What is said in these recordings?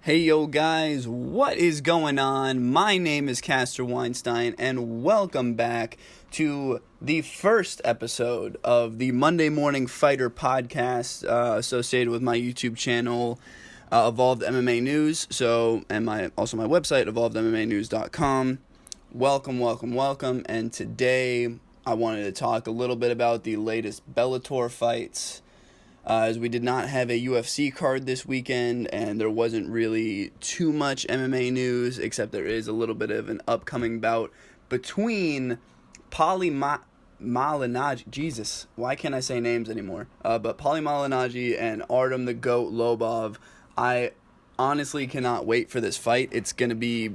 Hey yo guys, what is going on? My name is Castor Weinstein and welcome back to the first episode of the Monday Morning Fighter podcast associated with my YouTube channel Evolved MMA News, and my website evolvedmmanews.com. Welcome, and today I wanted to talk a little bit about the latest Bellator fights. As we did not have a UFC card this weekend, and there wasn't really too much MMA news, except there is a little bit of an upcoming bout between Paulie Malignaggi. Jesus, why can't I say names anymore? But Paulie Malignaggi and Artem the Goat Lobov. I honestly cannot wait for this fight. It's going to be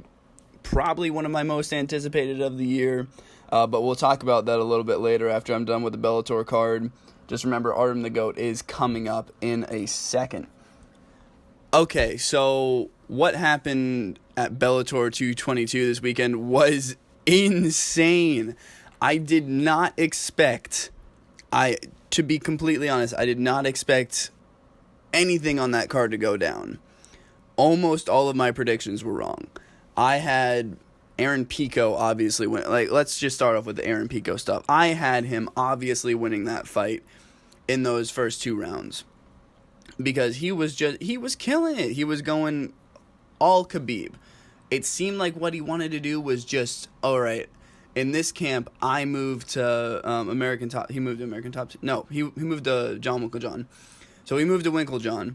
probably one of my most anticipated of the year, but we'll talk about that a little bit later after I'm done with the Bellator card. Just remember, Artem the Goat is coming up in a second. Okay, so what happened at Bellator 222 this weekend was insane. I did not expect, to be completely honest, I did not expect anything on that card to go down. Almost all of my predictions were wrong. I had Aaron Pico obviously win. Let's just start off with the Aaron Pico stuff. I had him obviously winning that fight in those first two rounds because he was killing it. He was going all Khabib. It seemed like what he wanted to do was just, all right, in this camp, I moved to American Top. He moved to American Top. No, he moved to John Winklejohn. So he moved to Winklejohn,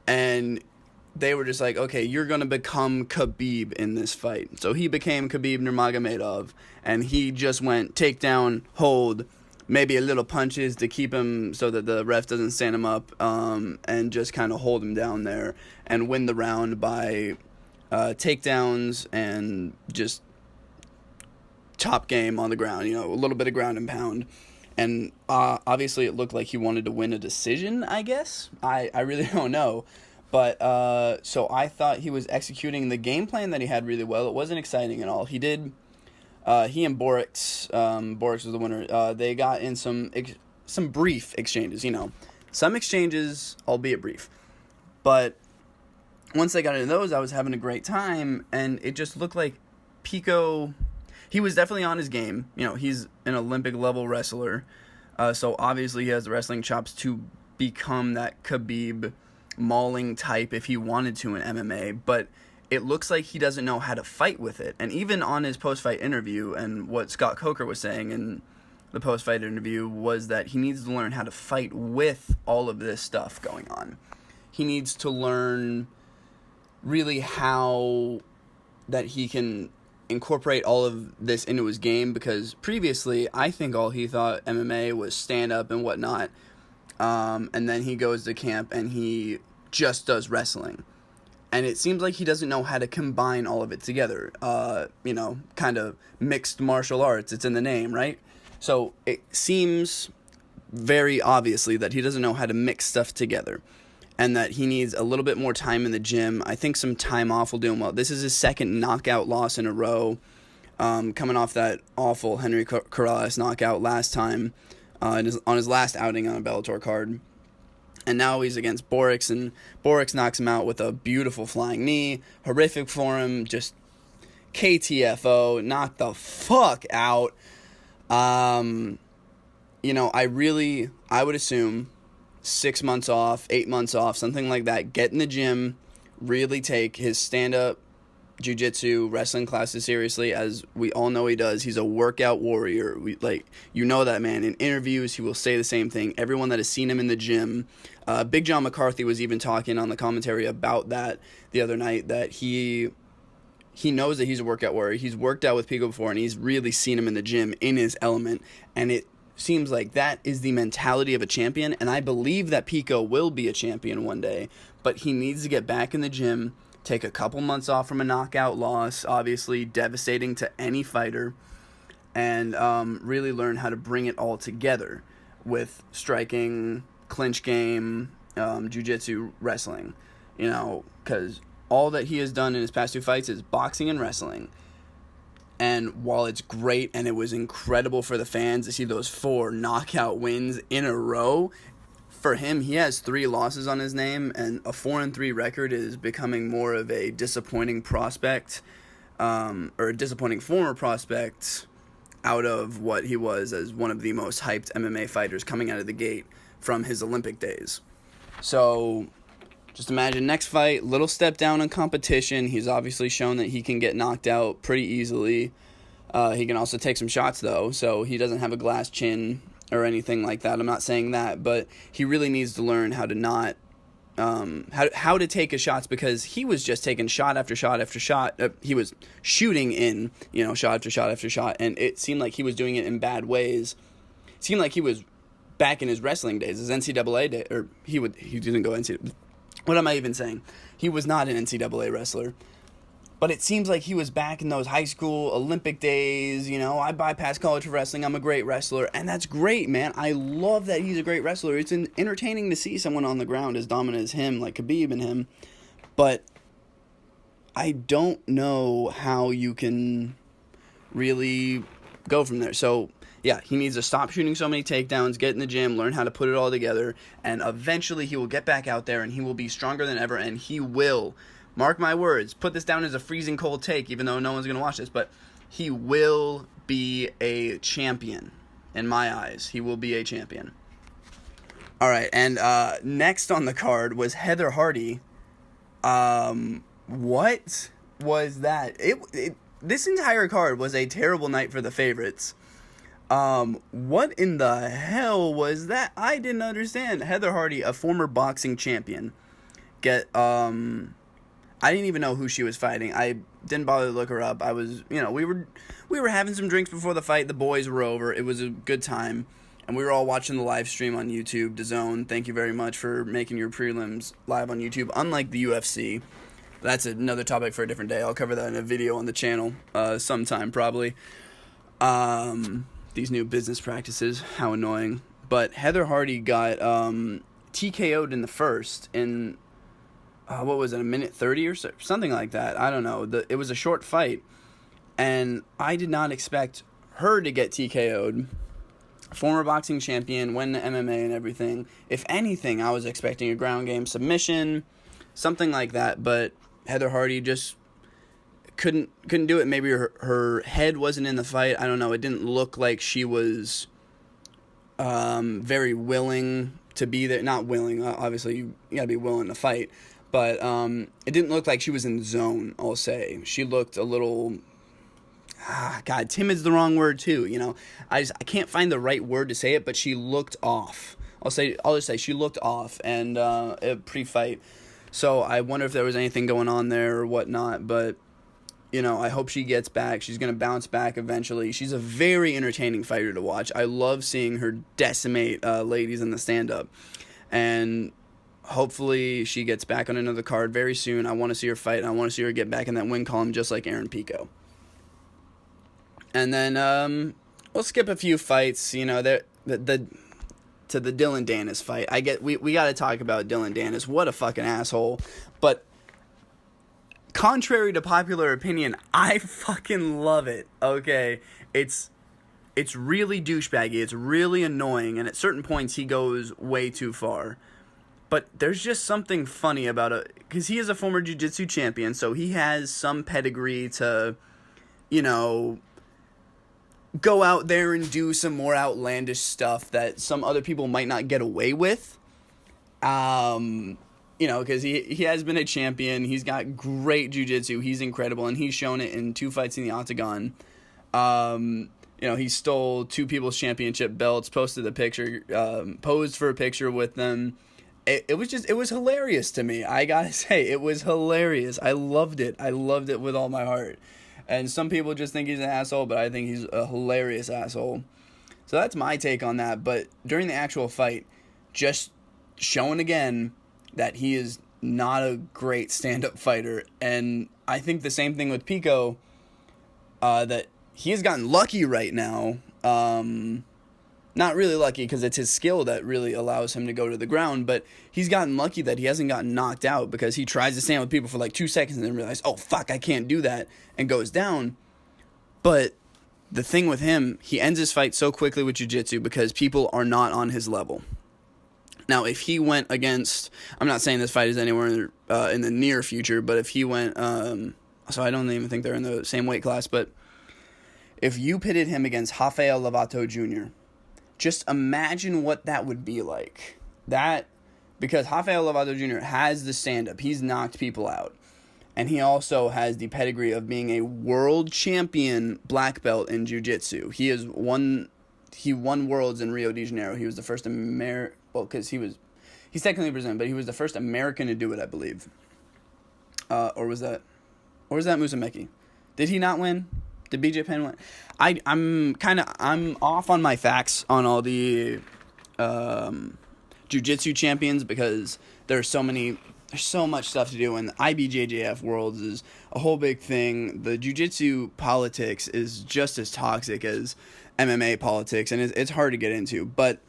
and they were just like, okay, you're going to become Khabib in this fight. So he became Khabib Nurmagomedov, and he just went takedown, hold, maybe a little punches to keep him so that the ref doesn't stand him up, and just kind of hold him down there and win the round by takedowns and just top game on the ground, a little bit of ground and pound. And obviously it looked like he wanted to win a decision, I guess. I really don't know. But so I thought he was executing the game plan that he had really well. It wasn't exciting at all. He and Borix was the winner. They got in some brief exchanges, some exchanges, albeit brief. But once they got into those, I was having a great time, and it just looked like Pico, he was definitely on his game. He's an Olympic level wrestler, so obviously he has the wrestling chops to become that Khabib mauling type if he wanted to in MMA, but it looks like he doesn't know how to fight with it. And even on his post-fight interview, and what Scott Coker was saying in the post-fight interview, was that he needs to learn how to fight with all of this stuff going on. He needs to learn really how that he can incorporate all of this into his game, because previously I think all he thought MMA was stand-up and whatnot, and then he goes to camp and he just does wrestling. And it seems like he doesn't know how to combine all of it together. Kind of mixed martial arts. It's in the name, right? So it seems very obviously that he doesn't know how to mix stuff together, and that he needs a little bit more time in the gym. I think some time off will do him well. This is his second knockout loss in a row, coming off that awful Henry Corrales knockout last time on his last outing on a Bellator card. And now he's against Borix, and Borix knocks him out with a beautiful flying knee. Horrific for him, just KTFO, knocked the fuck out. I would assume 6 months off, 8 months off, something like that. Get in the gym, really take his stand-up jiu-jitsu wrestling classes seriously, as we all know he does. He's a workout warrior. That man. In interviews, he will say the same thing. Everyone that has seen him in the gym, Big John McCarthy was even talking on the commentary about that the other night, that he knows that he's a workout warrior. He's worked out with Pico before, and he's really seen him in the gym in his element, and it seems like that is the mentality of a champion, and I believe that Pico will be a champion one day, but he needs to get back in the gym, take a couple months off from a knockout loss, obviously devastating to any fighter, and really learn how to bring it all together with striking, clinch game, jiu-jitsu, wrestling, because all that he has done in his past two fights is boxing and wrestling. And while it's great and it was incredible for the fans to see those 4 knockout wins in a row, for him, he has 3 losses on his name, and a 4-3 record is becoming more of a disappointing prospect, or a disappointing former prospect, out of what he was as one of the most hyped MMA fighters coming out of the gate from his Olympic days. So, just imagine next fight, little step down in competition. He's obviously shown that he can get knocked out pretty easily. He can also take some shots, though, so he doesn't have a glass chin or anything like that. I'm not saying that, but he really needs to learn how to not, how to take his shots, because he was just taking shot after shot after shot. He was shooting in, shot after shot after shot, and it seemed like he was doing it in bad ways. It seemed like he was back in his wrestling days, his NCAA day, or he didn't go NCAA. What am I even saying? He was not an NCAA wrestler. But it seems like he was back in those high school Olympic days, I bypassed college for wrestling, I'm a great wrestler, and that's great, man. I love that he's a great wrestler. It's entertaining to see someone on the ground as dominant as him, like Khabib and him, but I don't know how you can really go from there. So, yeah, he needs to stop shooting so many takedowns, get in the gym, learn how to put it all together, and eventually he will get back out there, and he will be stronger than ever, and he will, mark my words, put this down as a freezing cold take, even though no one's going to watch this, but he will be a champion. In my eyes, he will be a champion. All right, and next on the card was Heather Hardy. What was that? This entire card was a terrible night for the favorites. What in the hell was that? I didn't understand. Heather Hardy, a former boxing champion, I didn't even know who she was fighting. I didn't bother to look her up. I was, we were having some drinks before the fight. The boys were over. It was a good time. And we were all watching the live stream on YouTube, DAZN. Thank you very much for making your prelims live on YouTube. Unlike the UFC. That's another topic for a different day. I'll cover that in a video on the channel sometime, probably. These new business practices. How annoying. But Heather Hardy got TKO'd in the first in... what was it, a minute 30 or so, something like that? I don't know. It was a short fight, and I did not expect her to get TKO'd. Former boxing champion, win the MMA and everything. If anything, I was expecting a ground game submission, something like that, but Heather Hardy just couldn't do it. Maybe her head wasn't in the fight. I don't know. It didn't look like she was very willing to be there. Not willing. Obviously, you got to be willing to fight. But it didn't look like she was in the zone, I'll say. She looked a little... timid's the wrong word, too, I can't find the right word to say it, but she looked off. I'll just say she looked off and pre-fight. So I wonder if there was anything going on there or whatnot, but, I hope she gets back. She's going to bounce back eventually. She's a very entertaining fighter to watch. I love seeing her decimate ladies in the stand-up. And... hopefully she gets back on another card very soon. I want to see her fight, and I want to see her get back in that win column just like Aaron Pico. And then we'll skip a few fights. To the Dylan Danis fight. We got to talk about Dylan Danis. What a fucking asshole. But contrary to popular opinion, I fucking love it. Okay, it's really douchebaggy. It's really annoying, and at certain points he goes way too far. But there's just something funny about it, because he is a former jiu-jitsu champion, so he has some pedigree to, go out there and do some more outlandish stuff that some other people might not get away with. Because he has been a champion. He's got great jiu-jitsu. He's incredible, and he's shown it in 2 fights in the octagon. He stole 2 people's championship belts, posed for a picture with them. It was hilarious to me. I gotta say, it was hilarious. I loved it. I loved it with all my heart. And some people just think he's an asshole, but I think he's a hilarious asshole. So that's my take on that. But during the actual fight, just showing again that he is not a great stand-up fighter. And I think the same thing with Pico, that he has gotten lucky right now. Not really lucky, because it's his skill that really allows him to go to the ground, but he's gotten lucky that he hasn't gotten knocked out, because he tries to stand with people for like 2 seconds and then realizes, oh fuck, I can't do that, and goes down. But the thing with him, he ends his fight so quickly with jiu-jitsu because people are not on his level. Now, if he went against, I'm not saying this fight is anywhere in the near future, but if he went, so I don't even think they're in the same weight class, but if you pitted him against Rafael Lovato Jr., just imagine what that would be like. Because Rafael Lovato Jr. has the stand-up. He's knocked people out. And he also has the pedigree of being a world champion black belt in jiu-jitsu. He won worlds in Rio de Janeiro. He was the first because he's technically Brazilian, but he was the first American to do it, I believe. Or was that Musumeci? Did he not win? Did BJ Penn win? I'm off on my facts on all the jiu-jitsu champions because there's so much stuff to do, and the IBJJF Worlds is a whole big thing. The jiu-jitsu politics is just as toxic as MMA politics, and it's hard to get into. But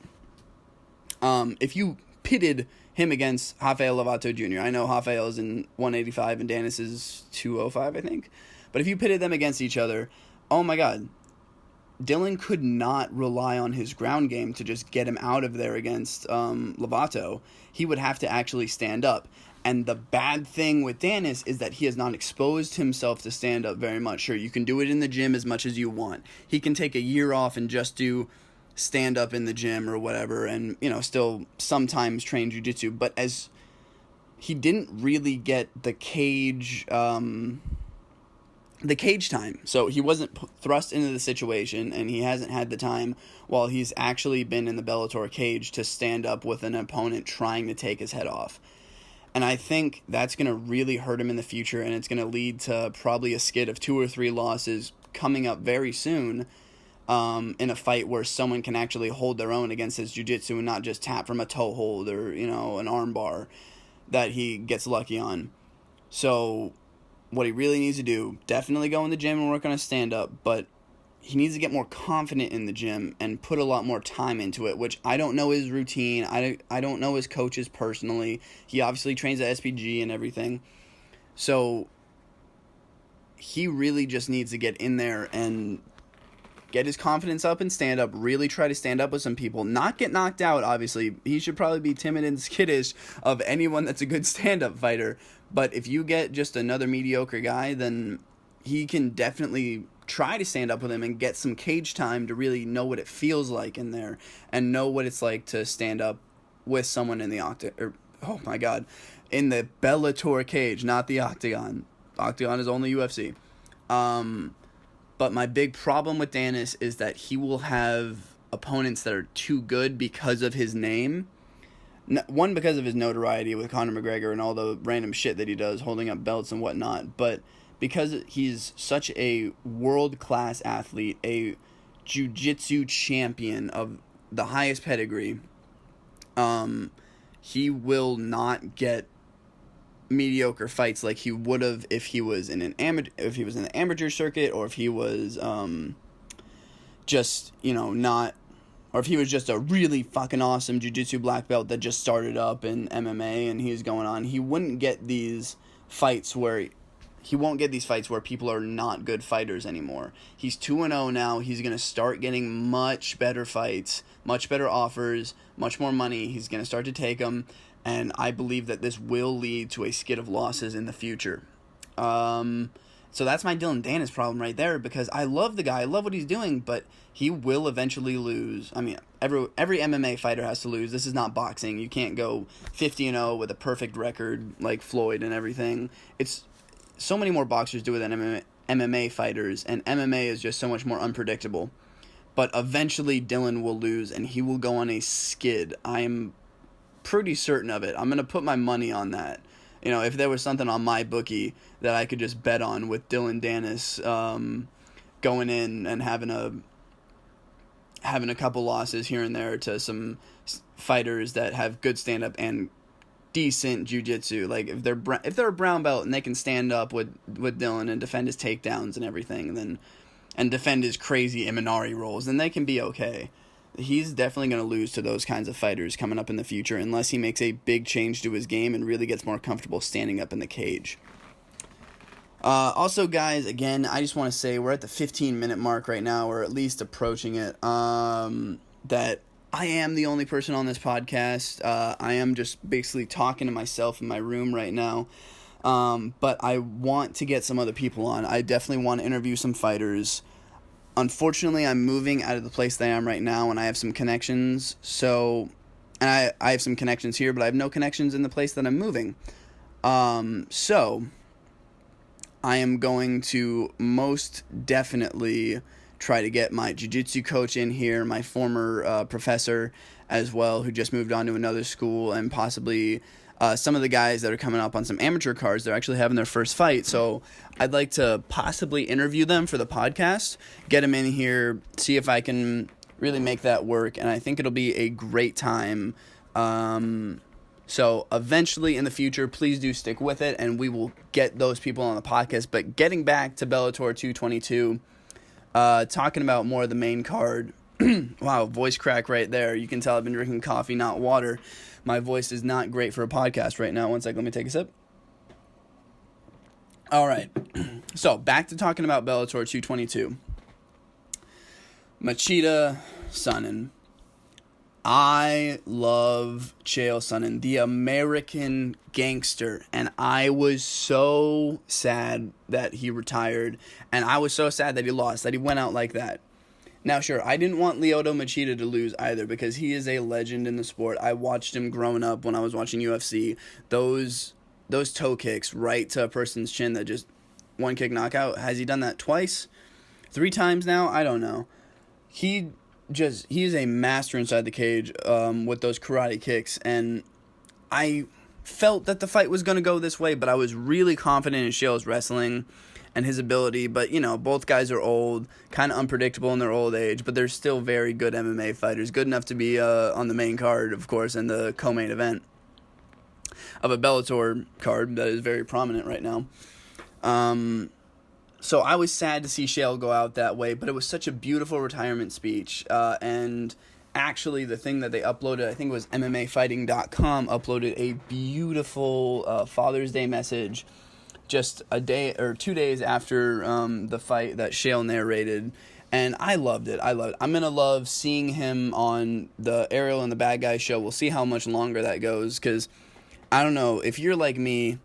if you pitted him against Rafael Lovato Jr., I know Rafael is in 185 and Danis is 205, I think. But if you pitted them against each other, oh my God, Dylan could not rely on his ground game to just get him out of there against Lovato. He would have to actually stand up. And the bad thing with Danis is that he has not exposed himself to stand up very much. Sure, you can do it in the gym as much as you want. He can take a year off and just do stand up in the gym or whatever, and still sometimes train jiu-jitsu. But as he didn't really get the cage time, so he wasn't thrust into the situation, and he hasn't had the time while he's actually been in the Bellator cage to stand up with an opponent trying to take his head off. And I think that's going to really hurt him in the future, and it's going to lead to probably a skid of 2 or 3 losses coming up very soon in a fight where someone can actually hold their own against his jiu-jitsu and not just tap from a toe hold or, an arm bar that he gets lucky on. So what he really needs to do, definitely go in the gym and work on his stand-up, but he needs to get more confident in the gym and put a lot more time into it, which I don't know his routine. I don't know his coaches personally. He obviously trains at SPG and everything. So he really just needs to get in there and get his confidence up and stand up, really try to stand up with some people, not get knocked out, obviously. He should probably be timid and skittish of anyone that's a good stand-up fighter. But if you get just another mediocre guy, then he can definitely try to stand up with him and get some cage time to really know what it feels like in there and know what it's like to stand up with someone in the in the Bellator cage, not the Octagon. Octagon is only UFC. But my big problem with Danis is that he will have opponents that are too good because of his name. One, because of his notoriety with Conor McGregor and all the random shit that he does, holding up belts and whatnot, but because he's such a world-class athlete, a jiu-jitsu champion of the highest pedigree, he will not get mediocre fights like he would have if he was in the amateur circuit, or if he was just or if he was just a really fucking awesome jiu-jitsu black belt that just started up in MMA and he's going on. He won't get these fights where people are not good fighters anymore. He's 2-0 now. He's going to start getting much better fights, much better offers, much more money. He's going to start to take them, and I believe that this will lead to a skid of losses in the future. So that's my Dylan Danis problem right there, because I love the guy. I love what he's doing, but he will eventually lose. I mean, every MMA fighter has to lose. This is not boxing. You can't go 50-0 with a perfect record like Floyd and everything. It's so many more boxers do it than MMA fighters, and MMA is just so much more unpredictable. But eventually Dylan will lose, and he will go on a skid. I am pretty certain of it. I'm going to put my money on that. If there was something on my bookie that I could just bet on with Dylan Danis going in and having a couple losses here and there to some fighters that have good stand-up and decent jiu-jitsu, like if they're a brown belt and they can stand up with Dylan and defend his takedowns and everything, and defend his crazy Imanari rolls, then they can be okay. He's definitely going to lose to those kinds of fighters coming up in the future unless he makes a big change to his game and really gets more comfortable standing up in the cage. Also, guys, again, I just want to say we're at the 15-minute mark right now, or at least approaching it, that I am the only person on this podcast. I am just basically talking to myself in my room right now. But I want to get some other people on. I definitely want to interview some fighters. Unfortunately, I'm moving out of the place that I am right now, and I have some connections. And I have some connections here, but I have no connections in the place that I'm moving. So I am going to most definitely try to get my jiu-jitsu coach in here, my former professor as well, who just moved on to another school, and possibly some of the guys that are coming up on some amateur cards. They're actually having their first fight, so I'd like to possibly interview them for the podcast, get them in here, see if I can really make that work, and I think it'll be a great time. So eventually in the future, please do stick with it, and we will get those people on the podcast. But getting back to Bellator 222, talking about more of the main card. Wow, voice crack right there. You can tell I've been drinking coffee, not water. My voice is not great for a podcast right now. One second, let me take a sip. All right, so back to talking about Bellator 222. Machida Sonnen. I love Chael Sonnen, the American gangster, and I was so sad that he retired, and I was so sad that he lost, that he went out like that. Now, sure, I didn't want Lyoto Machida to lose either, because he is a legend in the sport. I watched him growing up when I was watching UFC. Those toe kicks right to a person's chin that just one kick knockout. Has he done that twice? 3 times now? I don't know. He is a master inside the cage with those karate kicks, and I felt that the fight was going to go this way, but I was really confident in Chael's wrestling and his ability. But, you know, both guys are old, kind of unpredictable in their old age, but they're still very good MMA fighters, good enough to be on the main card, of course, and the co-main event of a Bellator card that is very prominent right now. So I was sad to see Chael go out that way, but it was such a beautiful retirement speech. And actually, the thing that they uploaded, I think it was MMAfighting.com, uploaded a beautiful Father's Day message just a day or 2 days after the fight that Chael narrated. And I loved it. I'm going to love seeing him on the Ariel and the Bad Guy show. We'll see how much longer that goes, because I don't know, if you're like me,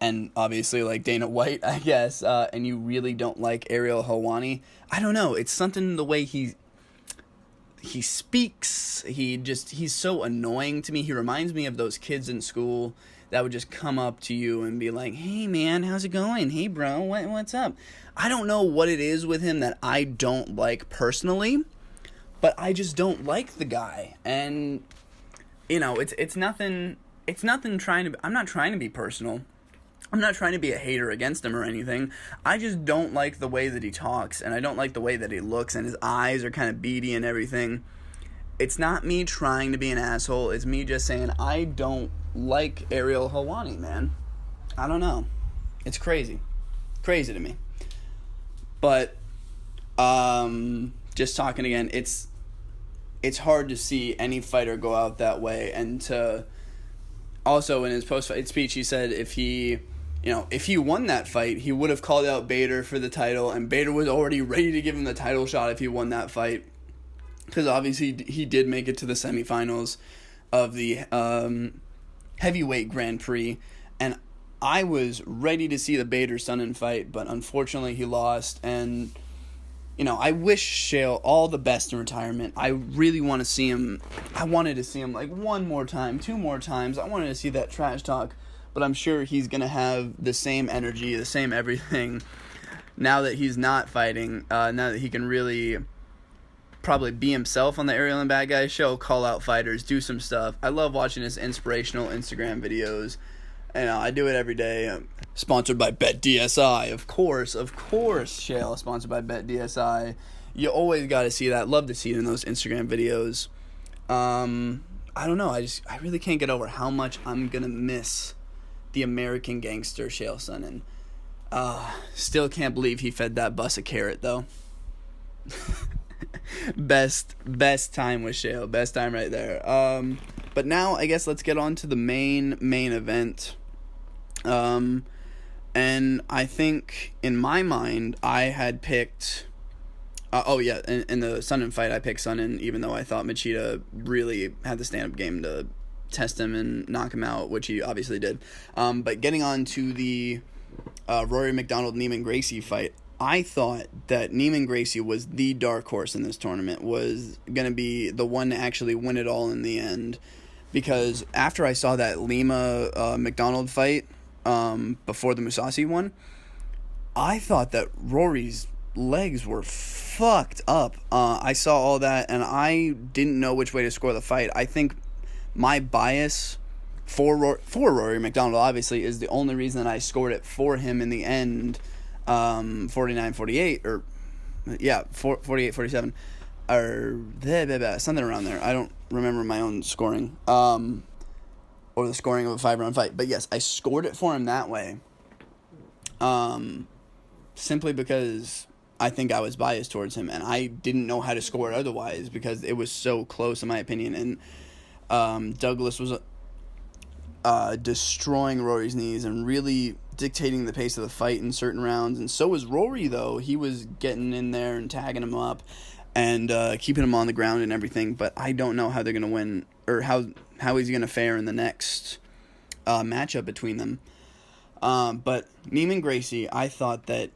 and obviously like Dana White, I guess, and you really don't like Ariel Helwani, I don't know, it's something the way he speaks, he's so annoying to me. He reminds me of those kids in school that would just come up to you and be like, hey man, how's it going? Hey bro, what's up? I don't know what it is with him that I don't like personally, but I just don't like the guy. And, you know, it's nothing I'm not trying to be personal. I'm not trying to be a hater against him or anything. I just don't like the way that he talks, and I don't like the way that he looks, and his eyes are kind of beady and everything. It's not me trying to be an asshole. It's me just saying I don't like Ariel Helwani, man. I don't know. It's crazy. Crazy to me. But, just talking again, it's hard to see any fighter go out that way, and to... Also, in his post-fight speech, he said if he won that fight, he would have called out Bader for the title, and Bader was already ready to give him the title shot if he won that fight, because obviously he did make it to the semifinals of the heavyweight Grand Prix, and I was ready to see the Bader-Sonnen fight, but unfortunately he lost, and... You know, I wish Chael all the best in retirement. I really want to see him. I wanted to see him like one more time, 2 more times. I wanted to see that trash talk. But I'm sure he's going to have the same energy, the same everything, now that he's not fighting. Now that he can really probably be himself on the Ariel and Bad Guy show, call out fighters, do some stuff. I love watching his inspirational Instagram videos. And I do it every day. Sponsored by BetDSI, of course, Chael, sponsored by BetDSI. You always got to see that. Love to see it in those Instagram videos. I don't know. I really can't get over how much I'm going to miss the American gangster, Chael Sonnen. Still can't believe he fed that bus a carrot, though. Best time with Chael. Best time right there. But now, I guess let's get on to the main event. And I think, in my mind, I had picked Oh yeah, in the Sonnen fight, I picked Sonnen, even though I thought Machida really had the stand-up game to test him and knock him out, which he obviously did. But getting on to the Rory McDonald Neiman Gracie fight, I thought that Neiman Gracie was the dark horse in this tournament, was going to be the one to actually win it all in the end. Because after I saw that Lima McDonald fight before the Musasi one, I thought that Rory's legs were fucked up. I saw all that, and I didn't know which way to score the fight. I think my bias for Rory McDonald, obviously, is the only reason that I scored it for him in the end, 49-48, or, yeah, 48-47, or something around there. I don't remember my own scoring, or the scoring of a 5-round fight. But yes, I scored it for him that way, simply because I think I was biased towards him, and I didn't know how to score it otherwise because it was so close, in my opinion. And Douglas was destroying Rory's knees and really dictating the pace of the fight in certain rounds. And so was Rory, though. He was getting in there and tagging him up and keeping him on the ground and everything. But I don't know how they're going to win, or how he's going to fare in the next matchup between them. But Neiman Gracie, I thought that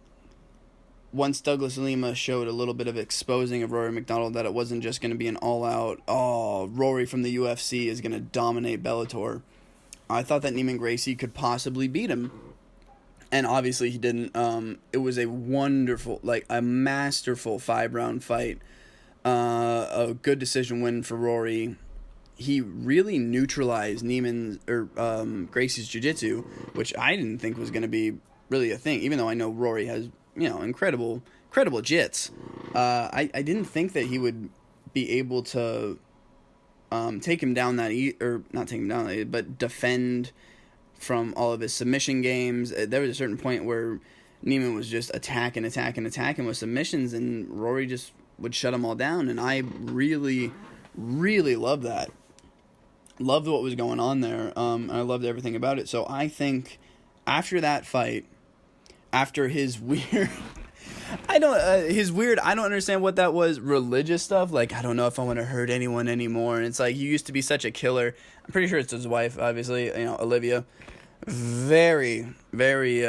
once Douglas Lima showed a little bit of exposing of Rory McDonald, that it wasn't just going to be an all-out, Rory from the UFC is going to dominate Bellator, I thought that Neiman Gracie could possibly beat him. And obviously he didn't. It was a wonderful, a masterful 5-round fight. A good decision win for Rory. He really neutralized Gracie's jiu-jitsu, which I didn't think was going to be really a thing, even though I know Rory has, incredible jits. I didn't think that he would be able to take him down not take him down, but defend from all of his submission games. There was a certain point where Neiman was just attacking with submissions, and Rory just would shut them all down, and I really, really loved that. Loved what was going on there. I loved everything about it. So I think after that fight, after his weird... I don't understand what that was, religious stuff. I don't know if I want to hurt anyone anymore. And it's you used to be such a killer. I'm pretty sure it's his wife, obviously, Olivia. Very, very,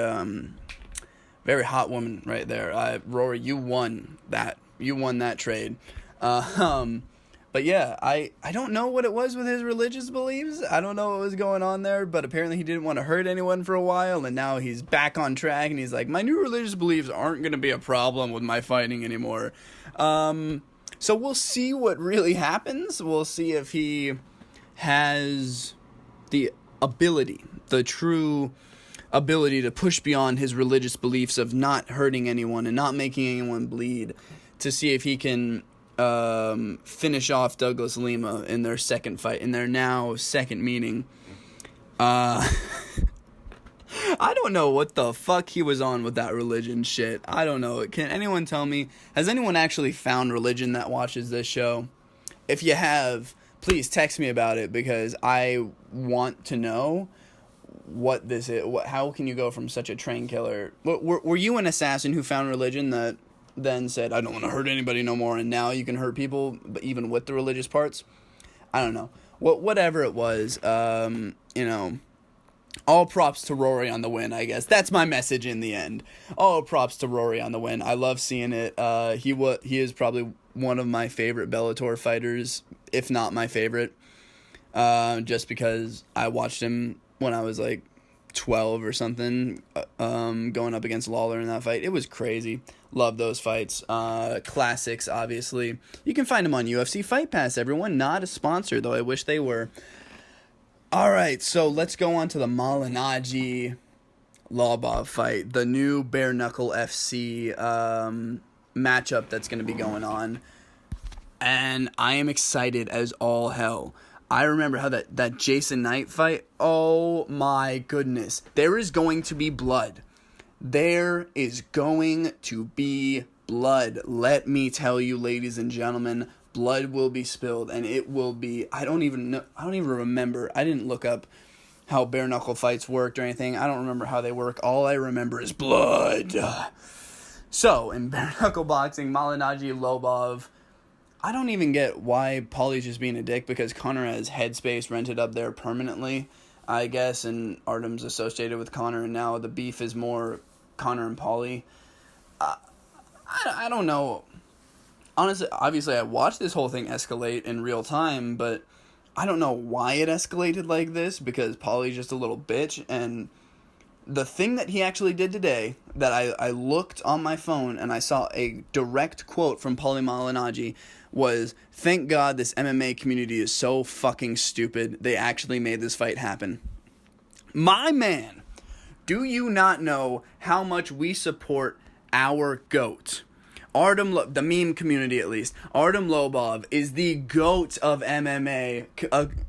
very hot woman right there. Rory, you won that. You won that trade. But yeah, I don't know what it was with his religious beliefs. I don't know what was going on there, but apparently he didn't want to hurt anyone for a while, and now he's back on track, and he's like, my new religious beliefs aren't going to be a problem with my fighting anymore. So we'll see what really happens. We'll see if he has the true ability to push beyond his religious beliefs of not hurting anyone and not making anyone bleed, to see if he can finish off Douglas Lima in their second fight, in their now second meeting. I don't know what the fuck he was on with that religion shit. I don't know. Can anyone tell me? Has anyone actually found religion that watches this show? If you have, please text me about it, because I want to know what this is. How can you go from such a train killer? Were you an assassin who found religion that then said, I don't want to hurt anybody no more, and now you can hurt people, but even with the religious parts? I don't know. Whatever it was, all props to Rory on the win, I guess. That's my message in the end. All props to Rory on the win. I love seeing it. He is probably one of my favorite Bellator fighters, if not my favorite, just because I watched him when I was 12 or something, going up against Lawler in that fight. It was crazy. Love those fights. Classics, obviously. You can find them on UFC Fight Pass, everyone. Not a sponsor, though I wish they were. All right, so let's go on to the Malignaggi Lobov fight, the new Bare Knuckle FC matchup that's going to be going on. And I am excited as all hell. I remember how that Jason Knight fight, oh my goodness. There is going to be blood. There is going to be blood. Let me tell you, ladies and gentlemen, blood will be spilled, and it will be, I don't even remember. I didn't look up how bare knuckle fights worked or anything. I don't remember how they work. All I remember is blood. So, in bare knuckle boxing, Malignaggi, Lobov, I don't even get why Paulie's just being a dick, because Conor has headspace rented up there permanently, I guess, and Artem's associated with Conor, and now the beef is more Conor and Paulie. I don't know. Honestly, obviously, I watched this whole thing escalate in real time, but I don't know why it escalated like this, because Paulie's just a little bitch, and the thing that he actually did today, that I looked on my phone and I saw a direct quote from Paulie Malignaggi, was, "Thank God this MMA community is so fucking stupid. They actually made this fight happen." My man, do you not know how much we support our GOAT? Artem, the meme community at least, Artem Lobov is the GOAT of MMA.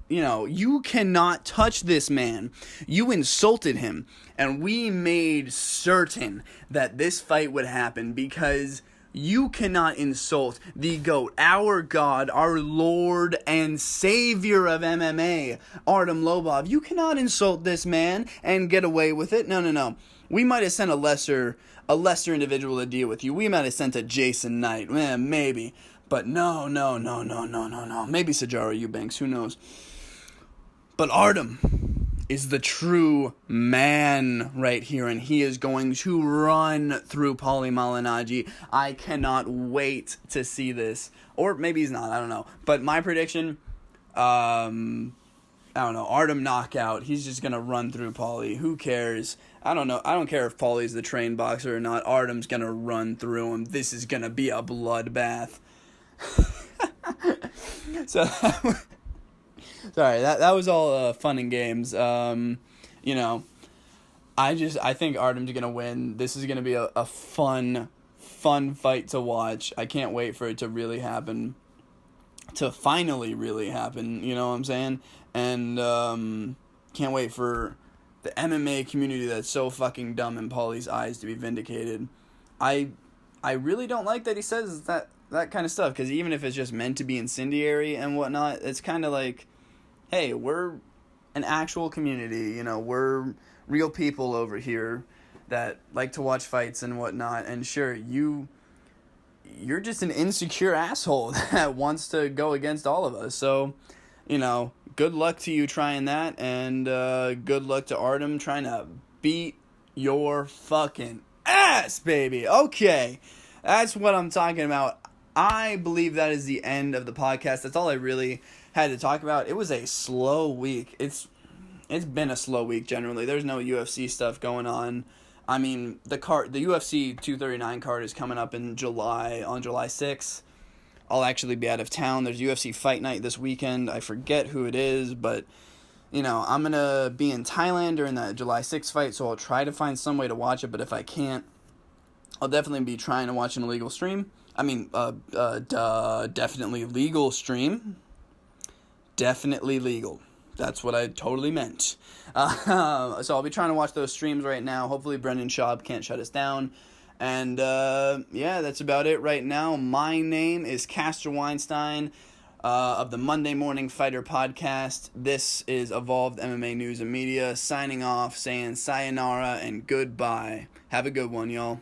You cannot touch this man. You insulted him, and we made certain that this fight would happen, because you cannot insult the GOAT, our God, our Lord and Savior of MMA, Artem Lobov. You cannot insult this man and get away with it. No. We might have sent a lesser individual to deal with you. We might have sent a Jason Knight, maybe. But no. Maybe Sajara Eubanks, who knows. But Artem is the true man right here, and he is going to run through Paulie Malignaggi. I cannot wait to see this. Or maybe he's not, I don't know. But my prediction, I don't know, Artem knockout. He's just going to run through Paulie. Who cares? I don't know. I don't care if Paulie's the trained boxer or not. Artem's going to run through him. This is going to be a bloodbath. Sorry, that was all fun and games. I think Artem's going to win. This is going to be a fun fight to watch. I can't wait for it to really happen. To finally really happen, you know what I'm saying? And can't wait for the MMA community that's so fucking dumb in Paulie's eyes to be vindicated. I really don't like that he says that kind of stuff, because even if it's just meant to be incendiary and whatnot, it's kind of like, hey, we're an actual community, we're real people over here that like to watch fights and whatnot, and sure, you're just an insecure asshole that wants to go against all of us. So, good luck to you trying that, and good luck to Artem trying to beat your fucking ass, baby. Okay, that's what I'm talking about. I believe that is the end of the podcast. That's all I really had to talk about. It was a slow week. It's been a slow week generally. There's no UFC stuff going on. I mean, the UFC 239 card is coming up in July, on July 6th. I'll actually be out of town. There's UFC Fight Night this weekend. I forget who it is, but, I'm going to be in Thailand during that July 6th fight, so I'll try to find some way to watch it, but if I can't, I'll definitely be trying to watch an illegal stream. Definitely legal stream. Definitely legal. That's what I totally meant. So I'll be trying to watch those streams right now. Hopefully Brendan Schaub can't shut us down. And, that's about it right now. My name is Castor Weinstein of the Monday Morning Fighter Podcast. This is Evolved MMA News and Media, signing off, saying sayonara and goodbye. Have a good one, y'all.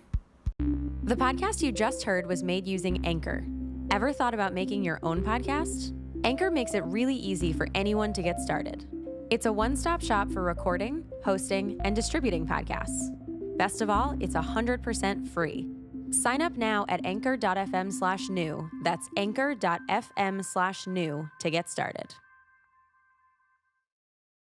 The podcast you just heard was made using Anchor. Ever thought about making your own podcast? Anchor makes it really easy for anyone to get started. It's a one-stop shop for recording, hosting, and distributing podcasts. Best of all, it's 100% free. Sign up now at anchor.fm/new. That's anchor.fm/new to get started.